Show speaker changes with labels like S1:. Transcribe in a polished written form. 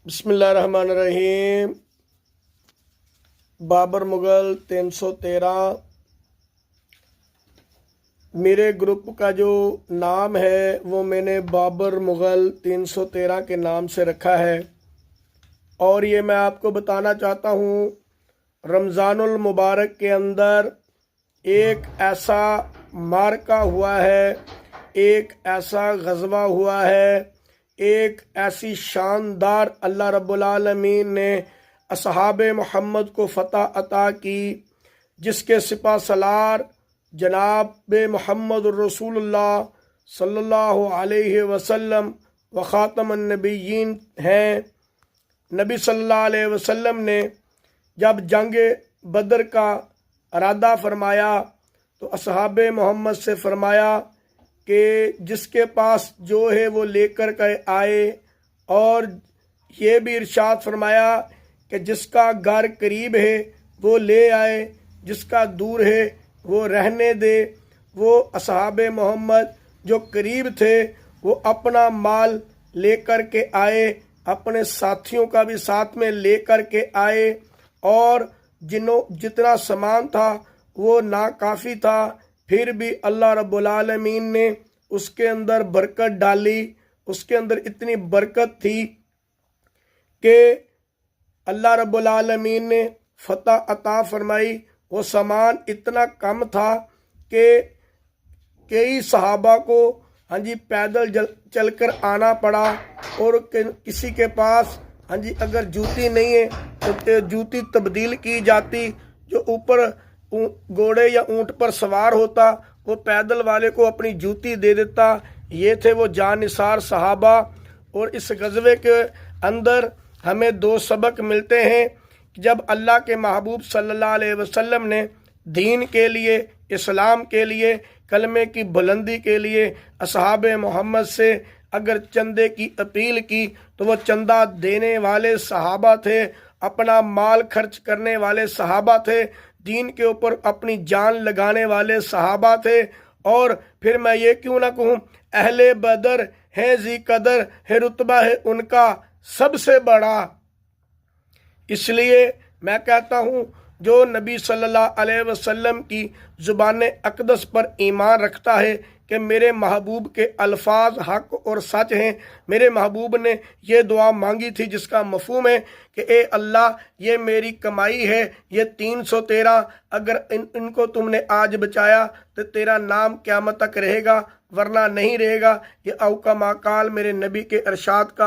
S1: بسم اللہ الرحمن الرحیم۔ بابر مغل 313 میرے گروپ کا جو نام ہے وہ میں نے بابر مغل 313 کے نام سے رکھا ہے، اور یہ میں آپ کو بتانا چاہتا ہوں رمضان المبارک کے اندر ایک ایسا معرکہ ہوا ہے، ایک ایسا غزوہ ہوا ہے، ایک ایسی شاندار اللہ رب العالمین نے اصحاب محمد کو فتح عطا کی، جس کے سپہ سالار جناب محمد الرسول اللہ صلی اللہ علیہ وسلم و خاتم النبیین ہیں۔ نبی صلی اللہ علیہ وسلم نے جب جنگ بدر کا ارادہ فرمایا تو اصحاب محمد سے فرمایا کہ جس کے پاس جو ہے وہ لے کر کے آئے، اور یہ بھی ارشاد فرمایا کہ جس کا گھر قریب ہے وہ لے آئے، جس کا دور ہے وہ رہنے دے۔ وہ اصحاب محمد جو قریب تھے وہ اپنا مال لے کر کے آئے، اپنے ساتھیوں کا بھی ساتھ میں لے کر کے آئے، اور جتنا سامان تھا وہ ناکافی تھا، پھر بھی اللہ رب العالمین نے اس کے اندر برکت ڈالی۔ اس کے اندر اتنی برکت تھی کہ اللہ رب العالمین نے فتح عطا فرمائی۔ وہ سامان اتنا کم تھا کہ کئی صحابہ کو پیدل چل کر آنا پڑا، اور کسی کے پاس اگر جوتی نہیں ہے تو جوتی تبدیل کی جاتی، جو اوپر گھوڑے یا اونٹ پر سوار ہوتا وہ پیدل والے کو اپنی جوتی دے دیتا۔ یہ تھے وہ جان نثار صحابہ۔ اور اس غزوے کے اندر ہمیں دو سبق ملتے ہیں کہ جب اللہ کے محبوب صلی اللہ علیہ وسلم نے دین کے لیے، اسلام کے لیے، کلمے کی بلندی کے لیے اصحاب محمد سے اگر چندے کی اپیل کی تو وہ چندہ دینے والے صحابہ تھے، اپنا مال خرچ کرنے والے صحابہ تھے، دین کے اوپر اپنی جان لگانے والے صحابہ تھے۔ اور پھر میں یہ کیوں نہ کہوں، اہل بدر ہے ذی قدر، ہے رتبہ ہے ان کا سب سے بڑا۔ اس لیے میں کہتا ہوں جو نبی صلی اللہ علیہ وسلم کی زبان اقدس پر ایمان رکھتا ہے کہ میرے محبوب کے الفاظ حق اور سچ ہیں، میرے محبوب نے یہ دعا مانگی تھی جس کا مفہوم ہے کہ اے اللہ یہ میری کمائی ہے، یہ 313، اگر ان کو تم نے آج بچایا تو تیرا نام قیامت تک رہے گا، ورنہ نہیں رہے گا۔ یہ او کما قال میرے نبی کے ارشاد کا